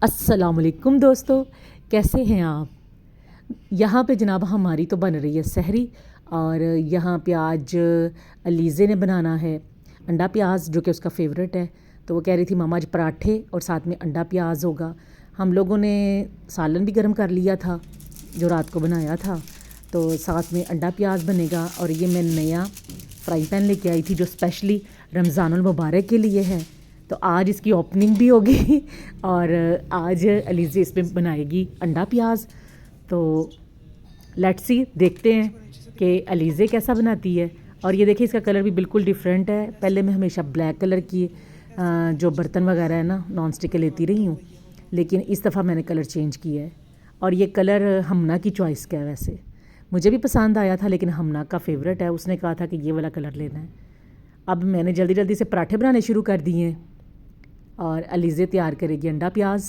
अस्सलामुअलैकुम दोस्तों, कैसे हैं आप। यहाँ पे जनाब हमारी तो बन रही है सहरी और यहाँ पे आज अलीज़े ने बनाना है अंडा प्याज जो कि उसका फेवरेट है। तो वो कह रही थी मामा आज पराठे और साथ में अंडा प्याज होगा। हम लोगों ने सालन भी गर्म कर लिया था जो रात को बनाया था, तो साथ में अंडा प्याज बनेगा। और ये मैं नया फ्राई पैन लेके आई थी जो स्पेशली रमज़ानुल मुबारक के लिए है, तो आज इसकी ओपनिंग भी होगी और आज अलीज़े इसमें बनाएगी अंडा प्याज। तो लेट्स सी, देखते हैं कि अलीज़े कैसा बनाती है। और ये देखिए इसका कलर भी बिल्कुल डिफरेंट है। पहले मैं हमेशा ब्लैक कलर की जो बर्तन वगैरह है ना नॉन स्टिक के लेती रही हूँ, लेकिन इस दफ़ा मैंने कलर चेंज किया है। और ये कलर हमना की चॉइस का है, वैसे मुझे भी पसंद आया था लेकिन हमना का फेवरेट है, उसने कहा था कि ये वाला कलर लेना है। अब मैंने जल्दी जल्दी से पराठे बनाने शुरू कर दिए हैं और अलीज़े तैयार करेगी अंडा प्याज।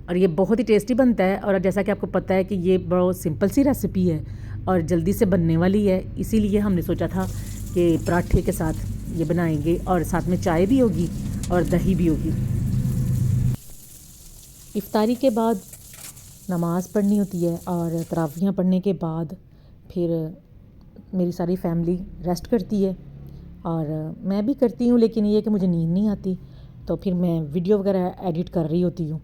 और ये बहुत ही टेस्टी बनता है। और जैसा कि आपको पता है कि ये बहुत सिंपल सी रेसिपी है और जल्दी से बनने वाली है, इसीलिए हमने सोचा था कि पराठे के साथ ये बनाएंगे और साथ में चाय भी होगी और दही भी होगी। इफ्तारी के बाद नमाज़ पढ़नी होती है और तरावियाँ पढ़ने के बाद फिर मेरी सारी फैमिली रेस्ट करती है और मैं भी करती हूँ, लेकिन ये कि मुझे नींद नहीं आती, तो फिर मैं वीडियो वगैरह एडिट कर रही होती हूँ।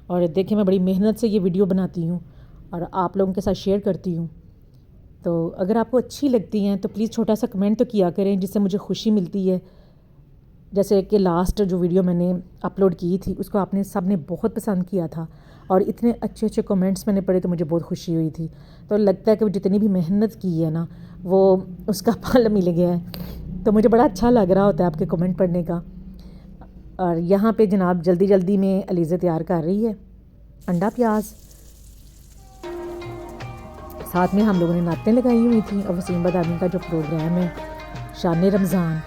और देखिए मैं बड़ी मेहनत से ये वीडियो बनाती हूँ और आप लोगों के साथ शेयर करती हूँ। तो अगर आपको अच्छी लगती हैं तो प्लीज़ छोटा सा कमेंट तो किया करें, जिससे मुझे खुशी मिलती है। जैसे कि लास्ट जो वीडियो मैंने अपलोड की थी उसको आपने सब ने बहुत पसंद किया था और इतने अच्छे अच्छे कमेंट्स मैंने पढ़े, तो मुझे बहुत खुशी हुई थी। तो लगता है कि वो जितनी भी मेहनत की है ना वो उसका फल मिल गया है, तो मुझे बड़ा अच्छा लग रहा होता है आपके कमेंट पढ़ने का। और यहाँ पे जनाब जल्दी जल्दी में अलीज़े तैयार कर रही है अंडा प्याज। साथ में हम लोगों ने नातें लगाई हुई थी और वसीम बदामी का जो प्रोग्राम है शान रमज़ान,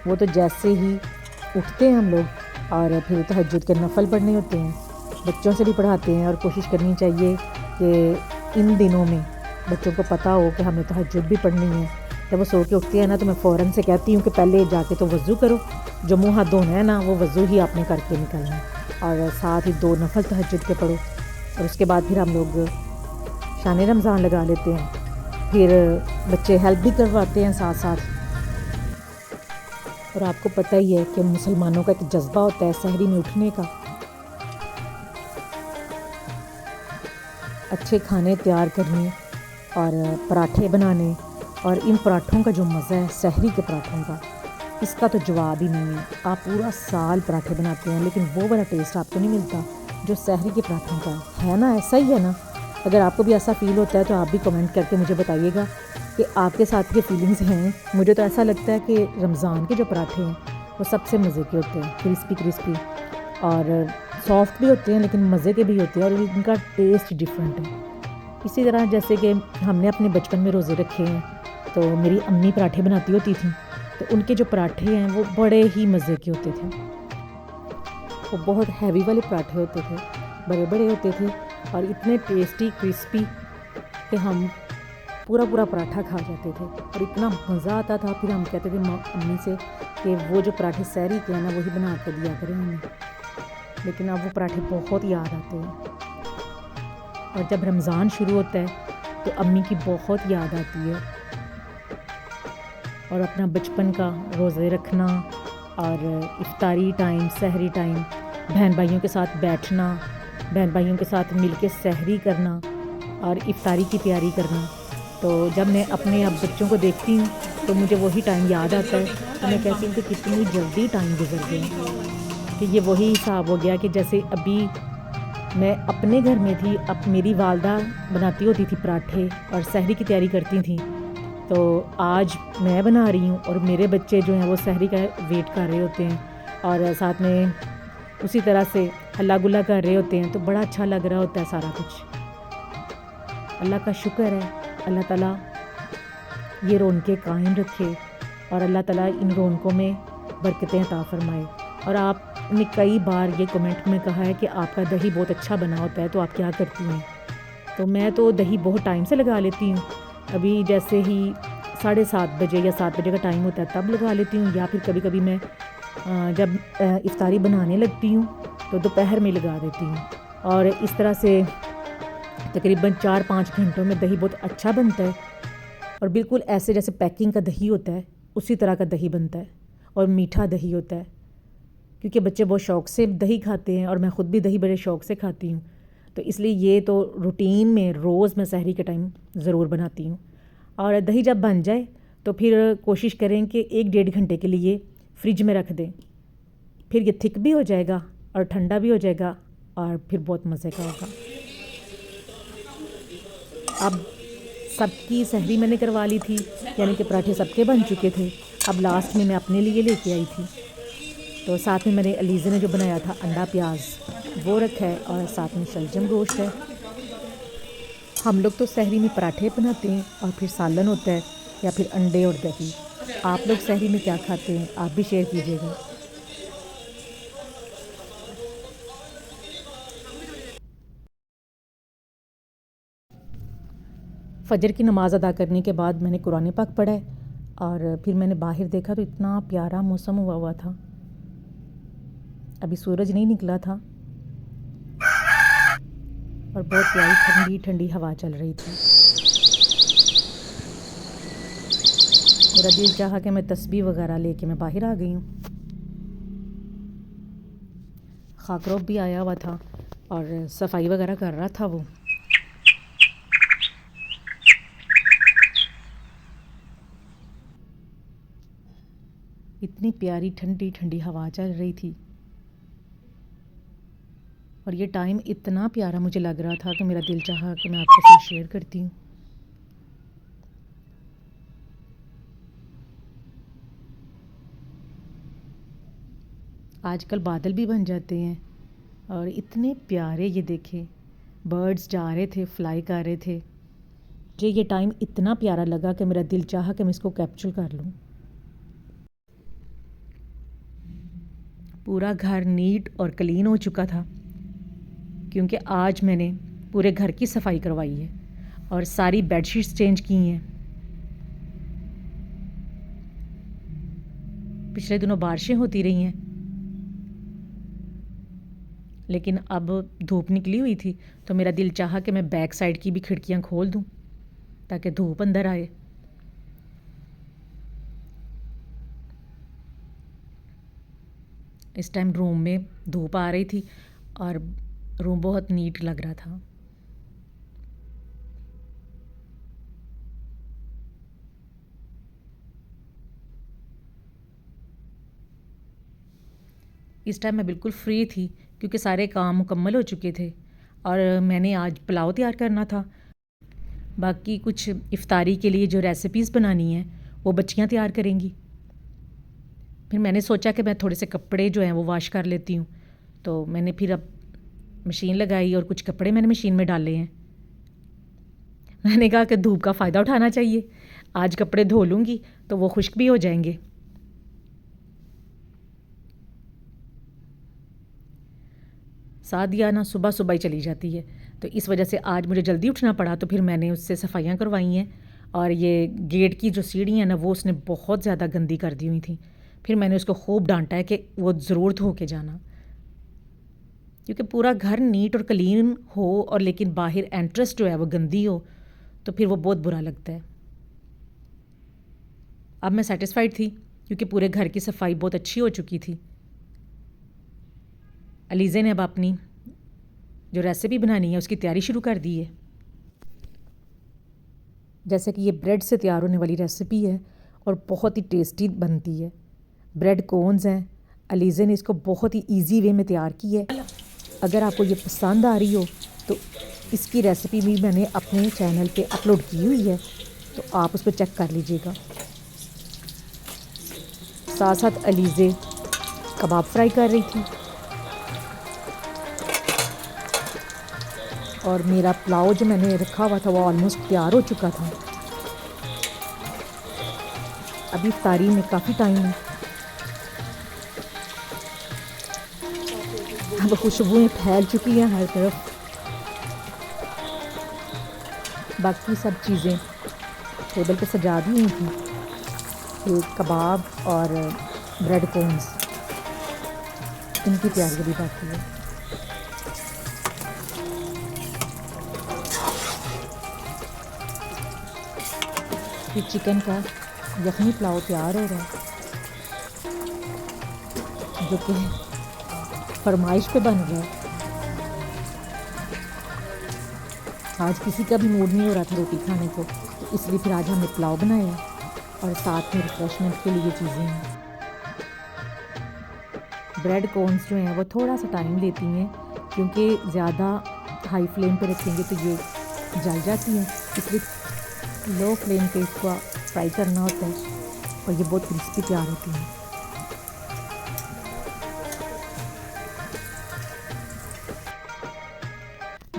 वो तो जैसे ही उठते हैं हम लोग और फिर तहज्जुद के नफल पढ़ने होते हैं, बच्चों से भी पढ़ाते हैं। और कोशिश करनी चाहिए कि इन दिनों में बच्चों को पता हो कि हमें तहज्जुद भी पढ़नी है। जब वो सो के उठते हैं ना तो मैं फ़ौरन से कहती हूँ कि पहले जाके तो वज़ू करो, जो मुँह हाथ धोना है ना वो वज़ू ही आपने करके निकलना है, और साथ ही 2 नफल तहज्जुद के पढ़ो। और उसके बाद फिर हम लोग शान रमज़ान लगा लेते हैं, फिर बच्चे हेल्प भी करवाते हैं साथ साथ। और आपको पता ही है कि मुसलमानों का एक जज्बा होता है सहरी में उठने का, अच्छे खाने तैयार करने और पराठे बनाने। और इन पराठों का जो मज़ा है सहरी के पराठों का, इसका तो जवाब ही नहीं है। आप पूरा साल पराठे बनाते हैं लेकिन वो वाला टेस्ट आपको नहीं मिलता जो सहरी के पराठों का है ना। ऐसा ही है ना। अगर आपको भी ऐसा फ़ील होता है तो आप भी कमेंट करके मुझे बताइएगा कि आपके साथ ये फीलिंग्स हैं। मुझे तो ऐसा लगता है कि रमज़ान के जो पराठे हैं वो सबसे मज़े के होते हैं, क्रिस्पी क्रिस्पी और सॉफ्ट भी होते हैं लेकिन मज़े के भी होते हैं और इनका टेस्ट डिफरेंट है। इसी तरह जैसे कि हमने अपने बचपन में रोज़े रखे हैं तो मेरी अम्मी पराठे बनाती होती थी, तो उनके जो पराठे हैं वो बड़े ही मज़े के होते थे। वो बहुत हैवी वाले पराठे होते थे, बड़े बड़े होते थे और इतने टेस्टी क्रिस्पी कि हम पूरा पूरा पराठा खा जाते थे और इतना मज़ा आता था। फिर हम कहते थे अम्मी से कि वो जो पराठे सहरी के हैं ना वही बना कर दिया करें हमें, लेकिन अब वो पराठे बहुत याद आते हैं। और जब रमज़ान शुरू होता है तो अम्मी की बहुत याद आती है और अपना बचपन का रोज़े रखना और इफ्तारी टाइम, सहरी टाइम, बहन भाइयों के साथ बैठना, बहन भाइयों के साथ मिल के सहरी करना और इफ्तारी की तैयारी करना। तो जब मैं अपने अब बच्चों को देखती हूँ तो मुझे वही टाइम याद आता है, तो मैं कहती हूँ कि कितनी जल्दी टाइम गुजर गया। कि ये वही हिसाब हो गया कि जैसे अभी मैं अपने घर में थी, अब मेरी वालदा बनाती होती थी पराठे और सहरी की तैयारी करती थी, तो आज मैं बना रही हूँ और मेरे बच्चे जो हैं वो सहरी का वेट कर रहे होते हैं और साथ में उसी तरह से हल्ला गुल्ला कर रहे होते हैं। तो बड़ा अच्छा लग रहा होता है सारा कुछ। अल्लाह का शुक्र है, अल्लाह ताला ये रौनकें कायम रखे और अल्लाह ताला इन रौनकों में बरकतें अता फरमाए। और आपने कई बार ये कमेंट में कहा है कि आपका दही बहुत अच्छा बना होता है, तो आप क्या करती हैं। तो मैं तो दही बहुत टाइम से लगा लेती हूँ। अभी जैसे ही 7:30 बजे या 7 बजे का टाइम होता है तब लगा लेती हूँ, या फिर कभी कभी मैं जब इफ्तारी बनाने लगती हूँ तो दोपहर में लगा देती हूँ, और इस तरह से तकरीबन 4-5 घंटों में दही बहुत अच्छा बनता है, और बिल्कुल ऐसे जैसे पैकिंग का दही होता है उसी तरह का दही बनता है, और मीठा दही होता है, क्योंकि बच्चे बहुत शौक़ से दही खाते हैं और मैं ख़ुद भी दही बड़े शौक़ से खाती हूँ। तो इसलिए ये तो रूटीन में रोज़ मैं सहरी के टाइम ज़रूर बनाती हूँ। और दही जब बन जाए तो फिर कोशिश करें कि 1-1.5 घंटे के लिए फ्रिज में रख दें, फिर ये थिक भी हो जाएगा और ठंडा भी हो जाएगा और फिर बहुत मज़े का होगा। अब सबकी सहरी मैंने करवा ली थी, यानी कि पराठे सबके बन चुके थे। अब लास्ट में मैं अपने लिए लेके आई थी, तो साथ में मैंने अलीज़े ने जो बनाया था अंडा प्याज वो रखा है, और साथ में शलजम गोश्त है। हम लोग तो सहरी में पराठे बनाते हैं और फिर सालन होता है या फिर अंडे और दही। आप लोग सहरी में क्या खाते हैं, आप भी शेयर कीजिएगा। फ़जर की नमाज़ अदा करने के बाद मैंने कुरान पाक पढ़ा है, और फिर मैंने बाहर देखा तो इतना प्यारा मौसम हुआ था। अभी सूरज नहीं निकला था और बहुत प्यारी ठंडी ठंडी हवा चल रही थी। मेरा दिल चाहा कि मैं तस्बीह वगैरह लेके मैं बाहर आ गई हूँ। खाकरोब भी आया हुआ था और सफाई वगैरह कर रहा था वो। इतनी प्यारी ठंडी ठंडी हवा चल रही थी और ये टाइम इतना प्यारा मुझे लग रहा था कि मेरा दिल चाहा कि मैं आपके साथ शेयर करती हूँ। आजकल बादल भी बन जाते हैं और इतने प्यारे, ये देखें बर्ड्स जा रहे थे, फ्लाई कर रहे थे। मुझे ये टाइम इतना प्यारा लगा कि मेरा दिल चाहा कि मैं इसको कैप्चर कर लूँ। पूरा घर नीट और क्लीन हो चुका था, क्योंकि आज मैंने पूरे घर की सफाई करवाई है और सारी बेडशीट्स चेंज की हैं। पिछले दिनों बारिशें होती रही हैं, लेकिन अब धूप निकली हुई थी तो मेरा दिल चाहा कि मैं बैक साइड की भी खिड़कियां खोल दूं ताकि धूप अंदर आए। इस टाइम रूम में धूप आ रही थी और रूम बहुत नीट लग रहा था। इस टाइम मैं बिल्कुल फ्री थी क्योंकि सारे काम मुकम्मल हो चुके थे और मैंने आज पुलाव तैयार करना था। बाकी कुछ इफ्तारी के लिए जो रेसिपीज़ बनानी है वो बच्चियाँ तैयार करेंगी। फिर मैंने सोचा कि मैं थोड़े से कपड़े जो हैं वो वॉश कर लेती हूँ, तो मैंने फिर अब मशीन लगाई और कुछ कपड़े मैंने मशीन में डाले हैं। मैंने कहा कि धूप का फ़ायदा उठाना चाहिए, आज कपड़े धो लूँगी तो वो खुश्क भी हो जाएंगे। सादिया ना सुबह सुबह ही चली जाती है, तो इस वजह से आज मुझे जल्दी उठना पड़ा, तो फिर मैंने उससे सफाइयाँ करवाई हैं। और ये गेट की जो सीढ़ी है ना वो उसने बहुत ज़्यादा गंदी कर दी हुई थी। फिर मैंने उसको खूब डांटा है कि वो ज़रूर धो के जाना, क्योंकि पूरा घर नीट और क्लीन हो और लेकिन बाहर एंट्रेंस जो है वो गंदी हो तो फिर वो बहुत बुरा लगता है। अब मैं सेटिस्फाइड थी क्योंकि पूरे घर की सफाई बहुत अच्छी हो चुकी थी। अलीज़े ने अब अपनी जो रेसिपी बनानी है उसकी तैयारी शुरू कर दी है। जैसे कि ये ब्रेड से तैयार होने वाली रेसिपी है और बहुत ही टेस्टी बनती है। ब्रेड कोन्स हैं, अलीज़े ने इसको बहुत ही इजी वे में तैयार की है। अगर आपको ये पसंद आ रही हो तो इसकी रेसिपी भी मैंने अपने चैनल पे अपलोड की हुई है, तो आप उसको चेक कर लीजिएगा। साथ साथ अलीज़े कबाब फ्राई कर रही थी और मेरा पुलाव जो मैंने रखा हुआ था वो ऑलमोस्ट तैयार हो चुका था। अभी इफ्तारी में काफ़ी टाइम है। अब खुशबुएं फैल चुकी हैं हर तरफ। बाकी सब चीज़ें टेबल पे सजा दी हुई थी, एक कबाब और ब्रेड कोन्स। इनकी तैयारी भी बाकी है। ये चिकन का यखनी पुलाव तैयार हो रहा है, जो कि फरमाइश पे बन रहा है। आज किसी का भी मूड नहीं हो रहा था रोटी खाने को, तो इसलिए फिर आज हमने पुलाव बनाया और साथ में रिफ्रेशमेंट के लिए चीज़ें हैं। ब्रेड कोन्स जो हैं वो थोड़ा सा टाइम लेती हैं, क्योंकि ज़्यादा हाई फ्लेम पे रखेंगे तो ये जल जाती हैं, इसलिए लो फ्लेम पे इसको फ्राई करना होता है और ये बहुत क्रिस्पी तैयार होती हैं।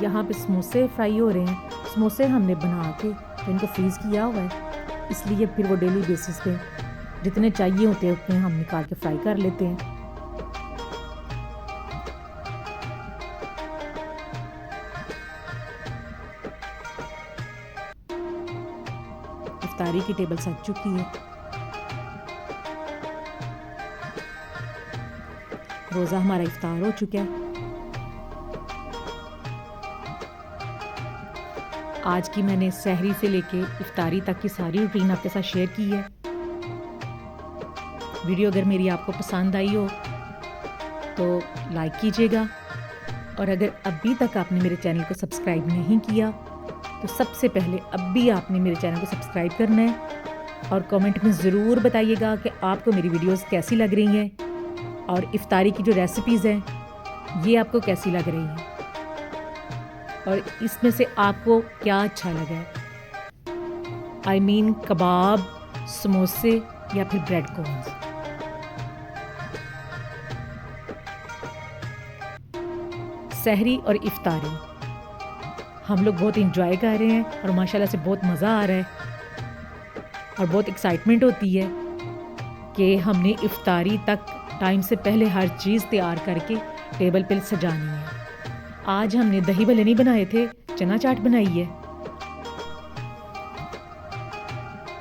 यहाँ पे समोसे फ्राई हो रहे हैं। समोसे हमने बना के तो इनको फ्रीज़ किया हुआ है, इसलिए फिर वो डेली बेसिस पे जितने चाहिए होते हैं उतने हम निकाल के फ्राई कर लेते हैं। इफ्तारी की टेबल सज चुकी है। रोज़ा हमारा इफ्तार हो चुका है। आज की मैंने सहरी से लेके इफ्तारी तक की सारी रूटीन आपके साथ शेयर की है। वीडियो अगर मेरी आपको पसंद आई हो तो लाइक कीजिएगा, और अगर अभी तक आपने मेरे चैनल को सब्सक्राइब नहीं किया तो सबसे पहले अभी आपने मेरे चैनल को सब्सक्राइब करना है, और कमेंट में ज़रूर बताइएगा कि आपको मेरी वीडियोस कैसी लग रही हैं और इफ्तारी की जो रेसिपीज़ हैं ये आपको कैसी लग रही हैं, और इसमें से आपको क्या अच्छा लगा है। आई मीन कबाब, समोसे या फिर ब्रेड कोन्स। सहरी और इफ्तारी हम लोग बहुत इंजॉय कर रहे हैं और माशाल्लाह से बहुत मज़ा आ रहा है और बहुत एक्साइटमेंट होती है कि हमने इफ्तारी तक टाइम से पहले हर चीज़ तैयार करके टेबल पे सजानी है। आज हमने दही भल्ले नहीं बनाए थे, चना चाट बनाई है।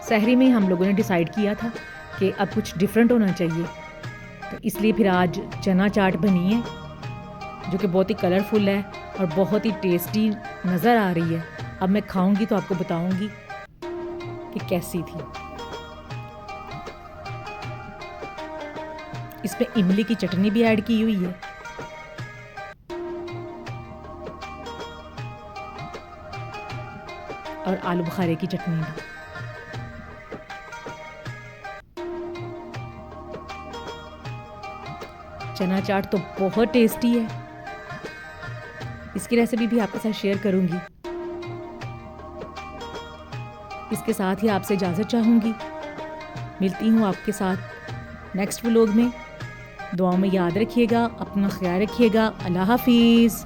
सहरी में हम लोगों ने डिसाइड किया था कि अब कुछ डिफरेंट होना चाहिए, तो इसलिए फिर आज चना चाट बनी है, जो कि बहुत ही कलरफुल है और बहुत ही टेस्टी नज़र आ रही है। अब मैं खाऊंगी तो आपको बताऊंगी कि कैसी थी। इसमें इमली की चटनी भी ऐड की हुई है। और आलू बुखारे की चटनी भी। चना चाट तो बहुत टेस्टी है, इसकी रेसिपी भी आपके साथ शेयर करूंगी। इसके साथ ही आपसे इजाज़त चाहूँगी। मिलती हूँ आपके साथ नेक्स्ट व्लॉग में। दुआओं में याद रखिएगा, अपना ख्याल रखिएगा। अल्लाह हाफिज़।